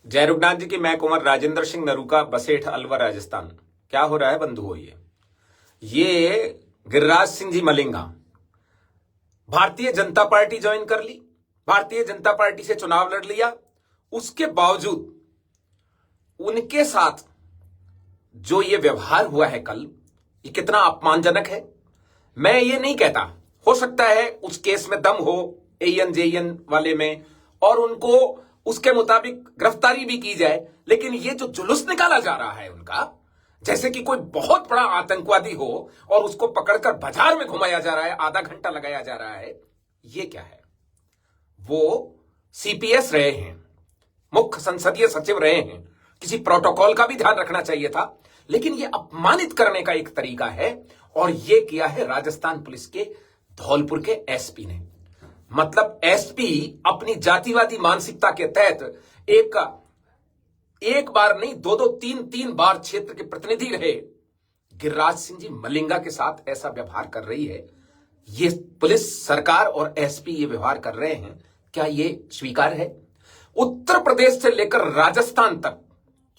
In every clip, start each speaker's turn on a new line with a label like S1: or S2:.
S1: जय रुगनाथ जी की। मैं कुंवर राजेंद्र सिंह नरूका, बसेठ, अलवर, राजस्थान। क्या हो रहा है बंधुओं? ये गिरिराज सिंह जी मलिंगा भारतीय जनता पार्टी ज्वाइन कर ली, भारतीय जनता पार्टी से चुनाव लड़ लिया। उसके बावजूद उनके साथ जो ये व्यवहार हुआ है कल, ये कितना अपमानजनक है। मैं ये नहीं कहता, हो सकता है उस केस में दम हो एएन जेएन वाले में और उनको उसके मुताबिक गिरफ्तारी भी की जाए, लेकिन ये जो जुलूस निकाला जा रहा है उनका, जैसे कि कोई बहुत बड़ा आतंकवादी हो और उसको पकड़कर बाजार में घुमाया जा रहा है, आधा घंटा लगाया जा रहा है, ये क्या है? वो सीपीएस रहे हैं, मुख्य संसदीय सचिव रहे हैं, किसी प्रोटोकॉल का भी ध्यान रखना चाहिए था, लेकिन ये अपमानित करने का एक तरीका है। और ये किया है राजस्थान पुलिस के धौलपुर के एसपी ने। मतलब एसपी अपनी जातिवादी मानसिकता के तहत एक बार नहीं, दो तीन बार क्षेत्र के प्रतिनिधि रहे गिरिराज सिंह जी मलिंगा के साथ ऐसा व्यवहार कर रही है। ये पुलिस सरकार और एसपी ये व्यवहार कर रहे हैं, क्या ये स्वीकार्य है? उत्तर प्रदेश से लेकर राजस्थान तक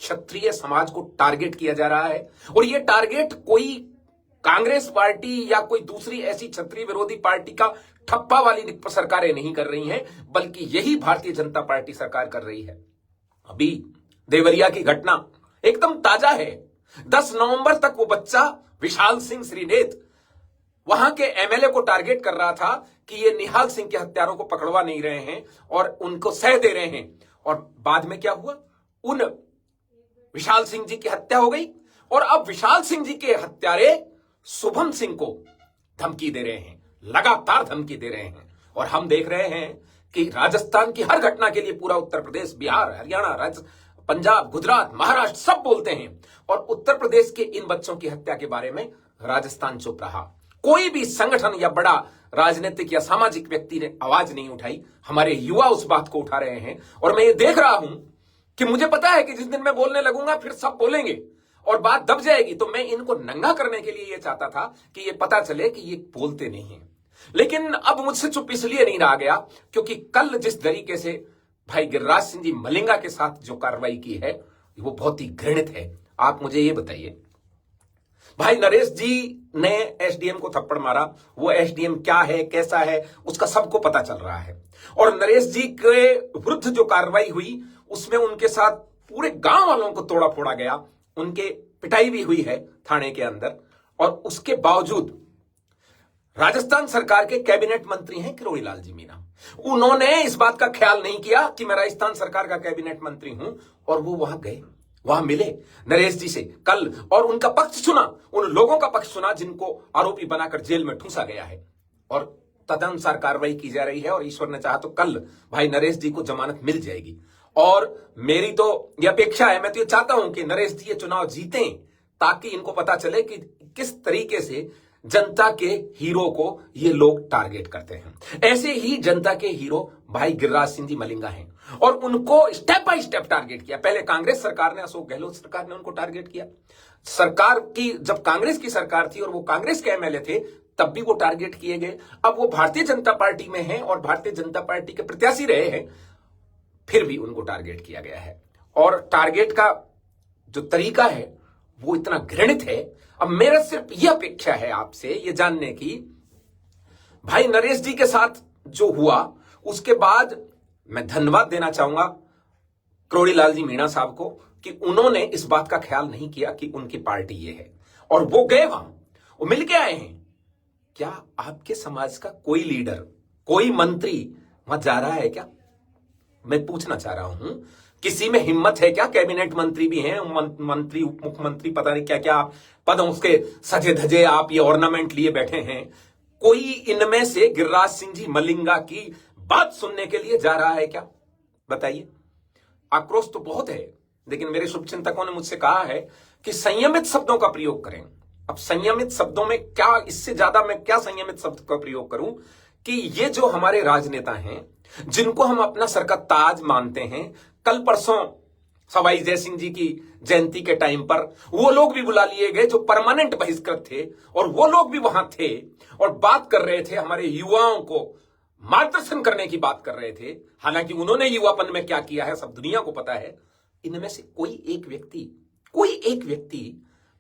S1: क्षत्रिय समाज को टारगेट किया जा रहा है, और ये टारगेट कोई कांग्रेस पार्टी या कोई दूसरी ऐसी क्षत्रिय विरोधी पार्टी का ठप्पा वाली सरकारें नहीं कर रही हैं, बल्कि यही भारतीय जनता पार्टी सरकार कर रही है। अभी देवरिया की घटना एकदम ताजा है। 10 नवंबर तक वो बच्चा विशाल सिंह श्रीनेत वहां के एमएलए को टारगेट कर रहा था कि ये निहाल सिंह के हत्यारों को पकड़वा नहीं रहे हैं और उनको सह दे रहे हैं। और बाद में क्या हुआ? उन विशाल सिंह जी की हत्या हो गई, और अब विशाल सिंह जी के हत्यारे शुभम सिंह को धमकी दे रहे हैं, लगातार धमकी दे रहे हैं। और हम देख रहे हैं कि राजस्थान की हर घटना के लिए पूरा उत्तर प्रदेश, बिहार, हरियाणा, पंजाब, गुजरात, महाराष्ट्र सब बोलते हैं, और उत्तर प्रदेश के इन बच्चों की हत्या के बारे में राजस्थान चुप रहा। कोई भी संगठन या बड़ा राजनीतिक या सामाजिक व्यक्ति ने आवाज नहीं उठाई। हमारे युवा उस बात को उठा रहे हैं, और मैं ये देख रहा हूं कि मुझे पता है कि जिस दिन मैं बोलने लगूंगा फिर सब बोलेंगे और बात दब जाएगी। तो मैं इनको नंगा करने के लिए ये चाहता था कि ये पता चले कि ये बोलते नहीं हैं। लेकिन अब मुझसे चुप इसलिए नहीं रहा गया क्योंकि कल जिस तरीके से भाई गिरिराज सिंह जी मलिंगा के साथ जो कार्रवाई की है वो बहुत ही घृणित है। आप मुझे ये बताइए, भाई नरेश जी ने एसडीएम को थप्पड़ मारा, वो एसडीएम क्या है, कैसा है, उसका सबको पता चल रहा है। और नरेश जी के विरुद्ध जो कार्रवाई हुई उसमें उनके साथ पूरे गांव वालों को तोड़ा फोड़ा गया, उनके पिटाई भी हुई है थाने के अंदर। और उसके बावजूद राजस्थान सरकार के कैबिनेट मंत्री हैं किरोड़ी लाल जी मीणा, उन्होंने इस बात का ख्याल नहीं किया कि मैं राजस्थान सरकार का कैबिनेट मंत्री हूं, और वो वहां गए, वहां मिले नरेश जी से कल और उनका पक्ष सुना, उन लोगों का पक्ष सुना जिनको आरोपी बनाकर जेल में ठूंसा गया है, और तदनुसार कार्रवाई की जा रही है। और ईश्वर ने चाहा तो कल भाई नरेश जी को जमानत मिल जाएगी। और मेरी तो यह अपेक्षा है, मैं तो ये चाहता हूं कि नरेश जी ये चुनाव जीतें, ताकि इनको पता चले कि किस तरीके से जनता के हीरो को ये लोग टारगेट करते हैं। ऐसे ही जनता के हीरो भाई गिरिराज सिंह जी मलिंगा हैं, और उनको स्टेप बाय स्टेप टारगेट किया। पहले कांग्रेस सरकार ने, अशोक गहलोत सरकार ने उनको टारगेट किया। सरकार की जब कांग्रेस की सरकार थी और वो कांग्रेस के एमएलए थे तब भी वो टारगेट किए गए। अब वो भारतीय जनता पार्टी में हैं और भारतीय जनता पार्टी के प्रत्याशी रहे हैं, फिर भी उनको टारगेट किया गया है। और टारगेट का जो तरीका है वो इतना घृणित है। अब मेरा सिर्फ यह अपेक्षा है आपसे ये जानने की, भाई नरेश जी के साथ जो हुआ उसके बाद मैं धन्यवाद देना चाहूंगा किरोड़ी लाल जी मीणा साहब को कि उन्होंने इस बात का ख्याल नहीं किया कि उनकी पार्टी ये है, और वो गए वहां, वो मिलके आए हैं। क्या आपके समाज का कोई लीडर, कोई मंत्री वहां जा रहा है क्या? मैं पूछना चाह रहा हूं, किसी में हिम्मत है क्या? कैबिनेट मंत्री भी हैं, मंत्री, उप मुख्यमंत्री, पता नहीं क्या क्या पद, उसके सजे धजे आप ये ऑर्नामेंट लिए बैठे हैं। कोई इनमें से गिरिराज सिंह जी मलिंगा की बात सुनने के लिए जा रहा है क्या? बताइए। आक्रोश तो बहुत है, लेकिन मेरे शुभचिंतकों ने मुझसे कहा है कि संयमित शब्दों का प्रयोग करें। अब संयमित शब्दों में क्या, इससे ज्यादा मैं क्या संयमित शब्द का प्रयोग करूं कि ये जो हमारे राजनेता हैं जिनको हम अपना सर का ताज मानते हैं, कल परसों सवाई जय सिंह जी की जयंती के टाइम पर वो लोग भी बुला लिए गए जो परमानेंट बहिष्कृत थे, और वो लोग भी वहां थे और बात कर रहे थे, हमारे युवाओं को मार्गदर्शन करने की बात कर रहे थे। हालांकि उन्होंने युवापन में क्या किया है सब दुनिया को पता है, इनमें से कोई एक व्यक्ति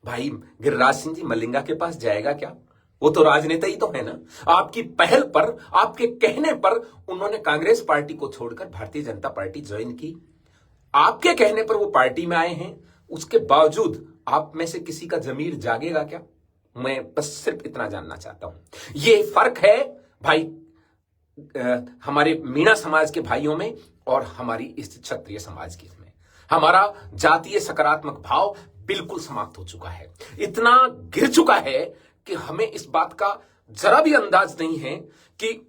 S1: भाई गिरिराज सिंह जी मलिंगा के पास जाएगा क्या? वो तो राजनेता ही तो है ना। आपकी पहल पर, आपके कहने पर उन्होंने कांग्रेस पार्टी को छोड़कर भारतीय जनता पार्टी ज्वाइन की। आपके कहने पर वो पार्टी में आए हैं, उसके बावजूद आप में से किसी का जमीर जागेगा क्या? मैं बस सिर्फ इतना जानना चाहता हूं। ये फर्क है भाई हमारे मीणा समाज के भाइयों में और हमारी इस क्षत्रिय समाज की में। हमारा जातीय सकारात्मक भाव बिल्कुल समाप्त हो चुका है, इतना गिर चुका है कि हमें इस बात का जरा भी अंदाज नहीं है कि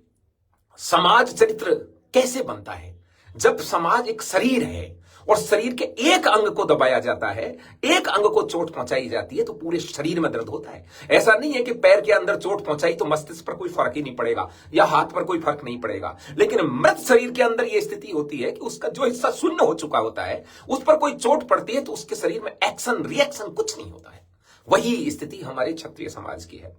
S1: समाज चरित्र कैसे बनता है। जब समाज एक शरीर है और शरीर के एक अंग को दबाया जाता है, एक अंग को चोट पहुंचाई जाती है तो पूरे शरीर में दर्द होता है। ऐसा नहीं है कि पैर के अंदर चोट पहुंचाई तो मस्तिष्क पर कोई फर्क ही नहीं पड़ेगा या हाथ पर कोई फर्क नहीं पड़ेगा, लेकिन मृत शरीर के अंदर यह स्थिति होती है कि उसका जो हिस्सा शून्य हो चुका होता है, उस पर कोई चोट पड़ती है तो उसके शरीर में एक्शन रिएक्शन कुछ नहीं होता है। वही स्थिति हमारे क्षत्रिय समाज की है।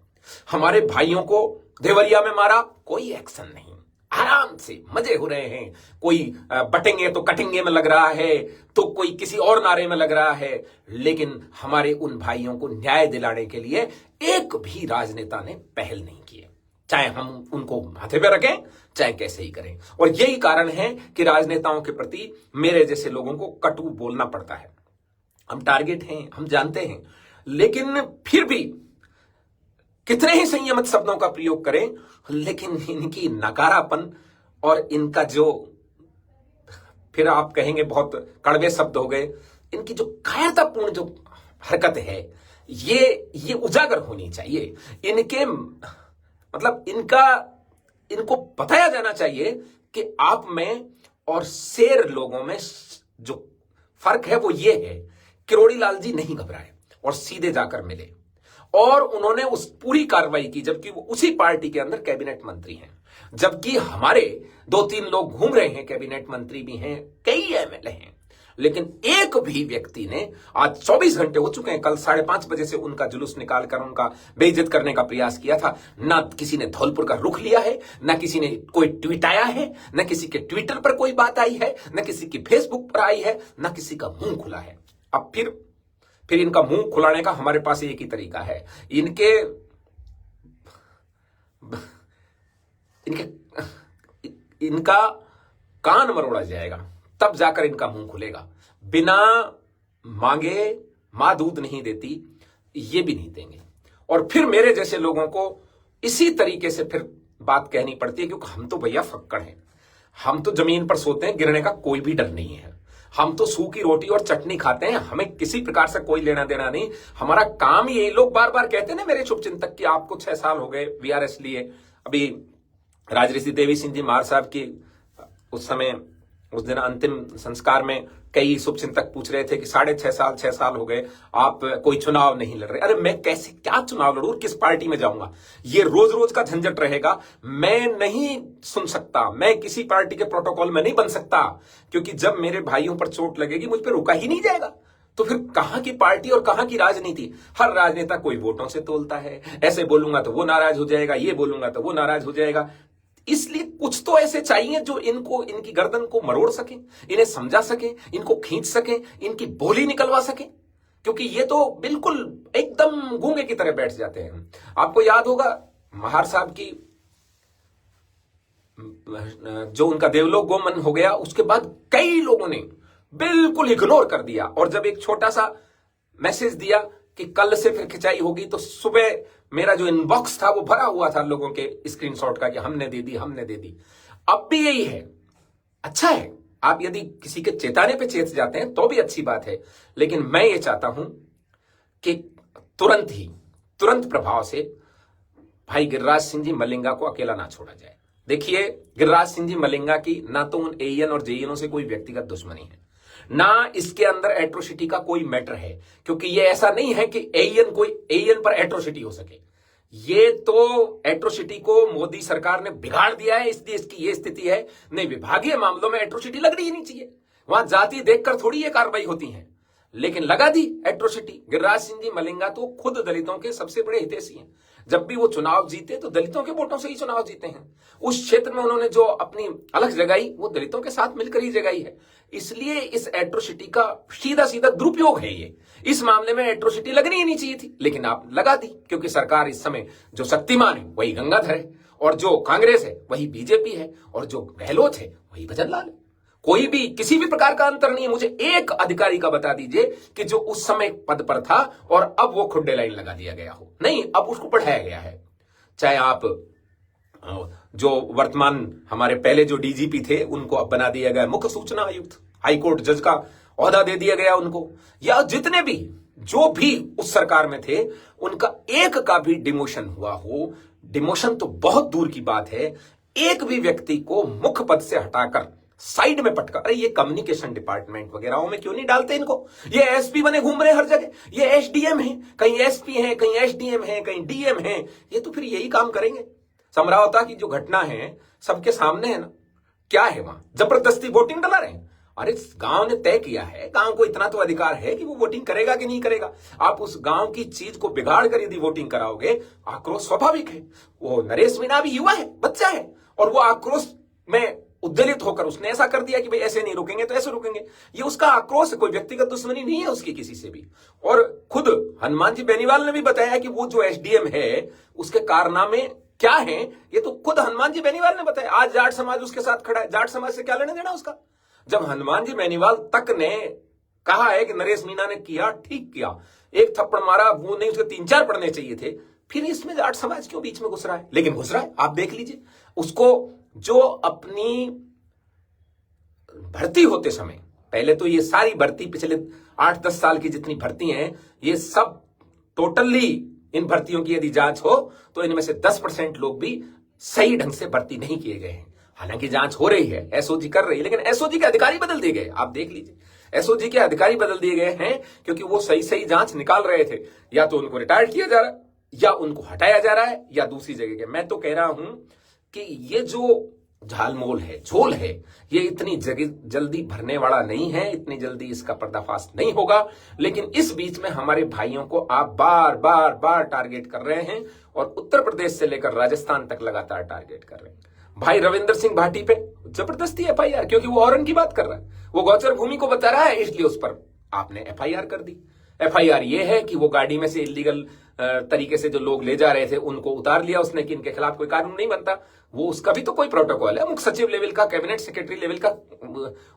S1: हमारे भाइयों को देवरिया में मारा, कोई एक्शन नहीं, आराम से मजे हो रहे हैं। कोई बटेंगे तो कटेंगे में लग रहा है, तो कोई किसी और नारे में लग रहा है, लेकिन हमारे उन भाइयों को न्याय दिलाने के लिए एक भी राजनेता ने पहल नहीं की है। चाहे हम उनको माथे पे रखें, चाहे कैसे ही करें। और यही कारण है कि राजनेताओं के प्रति मेरे जैसे लोगों को कटु बोलना पड़ता है। हम टारगेट हैं, हम जानते हैं, लेकिन फिर भी कितने ही संयमित शब्दों का प्रयोग करें, लेकिन इनकी नकारापन और इनका जो, फिर आप कहेंगे बहुत कड़वे शब्द हो गए, इनकी जो कायरतापूर्ण जो हरकत है, ये उजागर होनी चाहिए। इनके मतलब इनको बताया जाना चाहिए कि आप में और शेर लोगों में जो फर्क है वो ये है, किरोड़ी लाल जी नहीं घबराए और सीधे जाकर मिले और उन्होंने उस पूरी कार्रवाई की, जबकि वो उसी पार्टी के अंदर कैबिनेट मंत्री हैं। जबकि हमारे 2-3 लोग घूम रहे हैं, कैबिनेट मंत्री भी हैं, कई एमएलए हैं, लेकिन एक भी व्यक्ति ने, आज 24 घंटे हो चुके हैं, कल 5:30 बजे से उनका जुलूस निकालकर उनका बेइज्जत करने का प्रयास किया था, ना किसी ने धौलपुर का रुख लिया है, ना किसी ने कोई ट्वीट आया है, ना किसी के ट्विटर पर कोई बात आई है, ना किसी की फेसबुक पर आई है, ना किसी का मुंह खुला है। अब फिर इनका मुंह खुलाने का हमारे पास एक ही तरीका है, इनका कान मरोड़ा जाएगा, तब जाकर इनका मुंह खुलेगा। बिना मांगे मां दूध नहीं देती, ये भी नहीं देंगे। और फिर मेरे जैसे लोगों को इसी तरीके से फिर बात कहनी पड़ती है, क्योंकि हम तो भैया फक्कड़ हैं, हम तो जमीन पर सोते हैं, गिरने का कोई भी डर नहीं है। हम तो सूखी रोटी और चटनी खाते हैं, हमें किसी प्रकार से कोई लेना देना नहीं। हमारा काम ही, ये लोग बार बार कहते हैं ना मेरे शुभचिंतक कि आपको 6 साल हो गए वीआरएस लिए। अभी राजऋषि देवी सिंह जी मार साहब की उस दिन अंतिम संस्कार में कई शुभचिंतक पूछ रहे थे कि 6.5 साल हो गए, आप कोई चुनाव नहीं लड़ रहे। अरे मैं कैसे, क्या चुनाव लड़ूं, किस पार्टी में जाऊंगा? ये रोज रोज का झंझट रहेगा। मैं नहीं सुन सकता, मैं किसी पार्टी के प्रोटोकॉल में नहीं बन सकता, क्योंकि जब मेरे भाइयों पर चोट लगेगी मुझ पर रुका ही नहीं जाएगा। तो फिर कहां की पार्टी और कहां की राजनीति? हर राजनेता कोई वोटों से तोलता है, ऐसे बोलूंगा तो वो नाराज हो जाएगा, ये बोलूंगा तो वो नाराज हो जाएगा। इसलिए कुछ तो ऐसे चाहिए जो इनकी गर्दन को मरोड़ सके, इन्हें समझा सके, इनको खींच सके, इनकी बोली निकलवा सके, क्योंकि ये तो बिल्कुल एकदम गूंगे की तरह बैठ जाते हैं। आपको याद होगा महार साहब की जो उनका देवलोक गोमन हो गया, उसके बाद कई लोगों ने बिल्कुल इग्नोर कर दिया, और जब एक छोटा सा मैसेज दिया कि कल से फिर खिंचाई होगी, तो सुबह मेरा जो इनबॉक्स था वो भरा हुआ था लोगों के स्क्रीनशॉट का कि हमने दे दी। अब भी यही है। अच्छा है, आप यदि किसी के चेताने पे चेत जाते हैं तो भी अच्छी बात है, लेकिन मैं ये चाहता हूं कि तुरंत प्रभाव से भाई गिरिराज सिंह जी मलिंगा को अकेला ना छोड़ा जाए। देखिए, गिरिराज सिंह जी मलिंगा की ना तो उन एएन और जेएनओ से कोई व्यक्तिगत दुश्मनी है, ना इसके अंदर एट्रोसिटी का कोई मैटर है, क्योंकि ये ऐसा नहीं है कि एएन पर एट्रोसिटी हो सके। ये तो एट्रोसिटी को मोदी सरकार ने बिगाड़ दिया है, इसलिए इसकी ये स्थिति है। नहीं, विभागीय मामलों में एट्रोसिटी लगनी ही नहीं चाहिए, वहां जाति देखकर थोड़ी ये कार्रवाई होती है, लेकिन लगा दी एट्रोसिटी। गिरिराज सिंह जी मलिंगा तो खुद दलितों के सबसे बड़े हितैषी हैं। जब भी वो चुनाव जीते तो दलितों के वोटों से ही चुनाव जीते हैं। उस क्षेत्र में उन्होंने जो अपनी अलग जगाई वो दलितों के साथ मिलकर ही जगाई है। इसलिए इस एट्रोसिटी का सीधा सीधा दुरुपयोग है ये। इस मामले में एट्रोसिटी लगनी ही नहीं चाहिए थी, लेकिन आप लगा दी, क्योंकि सरकार इस समय जो शक्तिमान है वही गंगाधर है, और जो कांग्रेस है वही बीजेपी है, और जो गहलोत है वही भजन लाल है। कोई भी किसी भी प्रकार का अंतर नहीं है। मुझे एक अधिकारी का बता दीजिए कि जो उस समय पद पर था और अब वो खुड्डे लाइन लगा दिया गया हो। नहीं, अब उसको बढ़ाया गया है। चाहे आप जो वर्तमान हमारे पहले जो डीजीपी थे उनको अब बना दिया गया मुख्य सूचना आयुक्त, हाईकोर्ट जज का ओहदा दे दिया गया उनको, या जितने भी जो भी उस सरकार में थे उनका एक का भी डिमोशन हुआ हो। डिमोशन तो बहुत दूर की बात है, एक भी व्यक्ति को मुख्य पद से हटाकर साइड में पटका, अरे ये कम्युनिकेशन डिपार्टमेंट वगैरह में क्यों नहीं डालते इनको? ये एसपी बने घूम रहे हर जगह, ये एसडीएम है, कहीं एसपी है, कहीं एसडीएम है, कहीं डीएम है, ये तो फिर यही काम करेंगे। समरावता की जो घटना है सबके सामने है ना, क्या है वहां? जबरदस्ती वोटिंग डला रहे हैं। अरे गांव ने तय किया है, गांव को इतना तो अधिकार है कि वो वोटिंग करेगा कि नहीं करेगा। आप उस गांव की चीज को बिगाड़ कर यदि वोटिंग कराओगे, आक्रोश स्वाभाविक है। वो नरेश मीणा भी युवा है, बच्चा है, और वो आक्रोश में उद्वेलित होकर उसने ऐसा कर दिया कि भाई ऐसे नहीं रुकेंगे तो ऐसे रुकेंगे। ये उसका आक्रोश है, कोई व्यक्तिगत दुश्मनी नहीं है उसकी किसी से भी। और खुद हनुमान जी बेनीवाल ने भी बताया कि वो जो एसडीएम है उसके कारनामे क्या है, ये तो खुद हनुमान जी बेनीवाल ने बताया। आज जाट समाज उसके साथ खड़ा है, जाट समाज से क्या लेना देना उसका? जब हनुमान जी बेनीवाल तक ने कहा है कि नरेश मीणा ने किया, ठीक किया, एक थप्पड़ मारा, वो नहीं उसके 3-4 पड़ने चाहिए थे, फिर इसमें जाट समाज क्यों बीच में घुस रहा है? लेकिन घुस रहा है, आप देख लीजिए उसको। जो अपनी भर्ती होते समय, पहले तो ये सारी भर्ती पिछले 8-10 साल की जितनी भर्ती हैं, ये सब टोटली इन भर्तियों की यदि जांच हो तो इनमें से 10% लोग भी सही ढंग से भर्ती नहीं किए गए हैं। हालांकि जांच हो रही है, एसओजी कर रही है, लेकिन एसओजी के अधिकारी बदल दिए गए। आप देख लीजिए, एसओजी के अधिकारी बदल दिए गए हैं क्योंकि वो सही सही जांच निकाल रहे थे। या तो उनको रिटायर्ड किया जा रहा है, या उनको हटाया जा रहा है, या दूसरी जगह के। मैं तो कह रहा हूं कि ये जो झालमोल है, झोल है, ये इतनी जल्दी भरने वाला नहीं है, इतनी जल्दी इसका पर्दाफाश नहीं होगा। लेकिन इस बीच में हमारे भाइयों को आप बार बार बार टारगेट कर रहे हैं, और उत्तर प्रदेश से लेकर राजस्थान तक लगातार टारगेट कर रहे हैं। भाई रविंदर सिंह भाटी पे जबरदस्ती एफआईआर, क्योंकि वो औरन की बात कर रहा है, वो गौचर भूमि को बता रहा है, इसलिए उस पर आपने एफआईआर कर दी। एफआईआर ये है कि वो गाड़ी में से इलीगल तरीके से जो लोग ले जा रहे थे उनको उतार लिया उसने, कि इनके खिलाफ कोई कानून नहीं बनता। वो उसका भी तो कोई प्रोटोकॉल है, मुख्य सचिव लेवल का, कैबिनेट सेक्रेटरी लेवल का,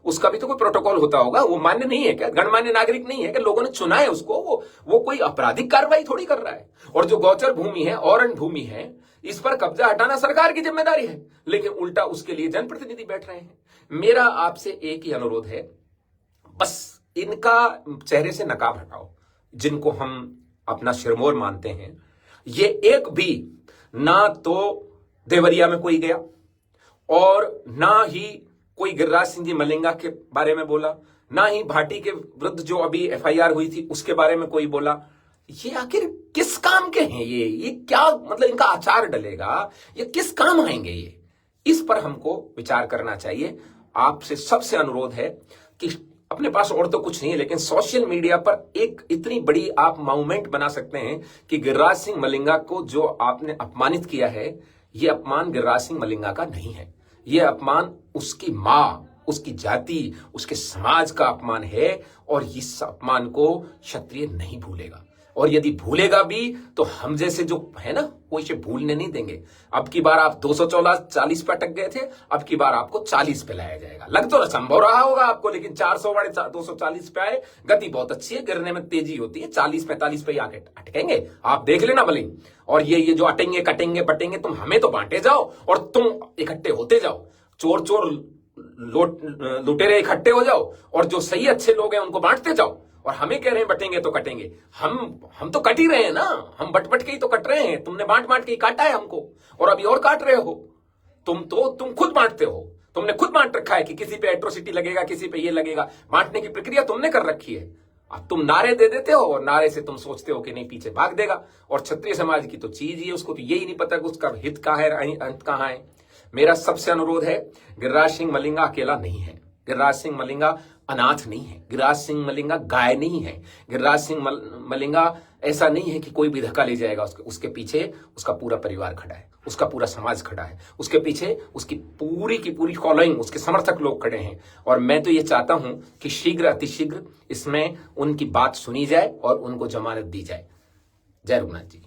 S1: उसका भी तो कोई प्रोटोकॉल होता होगा। वो मान्य नहीं है क्या? गणमान्य नागरिक नहीं है कि लोगों ने चुना है उसको? वो कोई आपराधिक कार्रवाई थोड़ी कर रहा है। और जो गौचर भूमि है, औरन भूमि है, इस पर कब्जा हटाना सरकार की जिम्मेदारी है, लेकिन उल्टा उसके लिए जनप्रतिनिधि बैठ रहे हैं। मेरा आपसे एक ही अनुरोध है, बस इनका चेहरे से नकाब हटाओ, जिनको हम अपना सिरमौर मानते हैं। ये एक भी ना तो देवरिया में कोई गया, और ना ही कोई गिरिराज सिंह जी मलिंगा के बारे में बोला, ना ही भाटी के विरुद्ध जो अभी एफआईआर हुई थी उसके बारे में कोई बोला। ये आखिर किस काम के हैं? ये क्या मतलब इनका आचार डलेगा? ये किस काम आएंगे? ये इस पर हमको विचार करना चाहिए। आपसे सबसे अनुरोध है कि अपने पास और तो कुछ नहीं है, लेकिन सोशल मीडिया पर एक इतनी बड़ी आप मूवमेंट बना सकते हैं कि गिरिराज सिंह मलिंगा को जो आपने अपमानित किया है, यह अपमान गिरिराज सिंह मलिंगा का नहीं है, यह अपमान उसकी मां, उसकी जाति, उसके समाज का अपमान है। और इस अपमान को क्षत्रिय नहीं भूलेगा, और यदि भूलेगा भी तो हम जैसे जो है ना, वो इसे भूलने नहीं देंगे। अब की बार आप 240 पे अटक गए थे, अब की बार आपको 40 पे लाया जाएगा। लग तो संभव रहा होगा आपको, लेकिन 400 वाले 240 पे आए, गति बहुत अच्छी है, गिरने में तेजी होती है, 40-45 पे आके अटकेंगे। आप देख लेना भले। और ये जो अटेंगे कटेंगे बटेंगे, तुम हमें तो बांटे जाओ और तुम इकट्ठे होते जाओ, चोर लुटेरे इकट्ठे हो जाओ, और जो सही अच्छे लोग हैं उनको बांटते जाओ। और हमें कह रहे हैं बटेंगे तो कटेंगे, हम तो कट ही रहे हैं ना, हम बट के ही तो कट रहे हैं। तुमने बांट के ही काटा है हमको, और अभी और काट रहे हो। तुम खुद बांटते हो, तुमने खुद बांट रखा है कि किसी पे एट्रोसिटी लगेगा, किसी पे ये लगेगा। बांटने की प्रक्रिया तुमने कर रखी है। अब तुम नारे दे देते हो, और नारे से तुम सोचते हो कि नहीं पीछे भाग देगा। और क्षत्रिय समाज की तो चीज ही है, उसको तो यही नहीं पता कि उसका हित कहां है, अंत कहां है। मेरा सबसे अनुरोध है, गिरिराज सिंह मलिंगा अकेला नहीं है। गिरिराज सिंह मलिंगा अनाथ नहीं है, गिरिराज सिंह मलिंगा गाय नहीं है, गिरिराज सिंह मलिंगा ऐसा नहीं है कि कोई भी धक्का ले जाएगा। उसके पीछे उसका पूरा परिवार खड़ा है, उसका पूरा समाज खड़ा है, उसके पीछे उसकी पूरी की पूरी फॉलोइंग, उसके समर्थक लोग खड़े हैं। और मैं तो ये चाहता हूं कि शीघ्र अतिशीघ्र इसमें उनकी बात सुनी जाए और उनको जमानत दी जाए। जय रघुनाथ जी।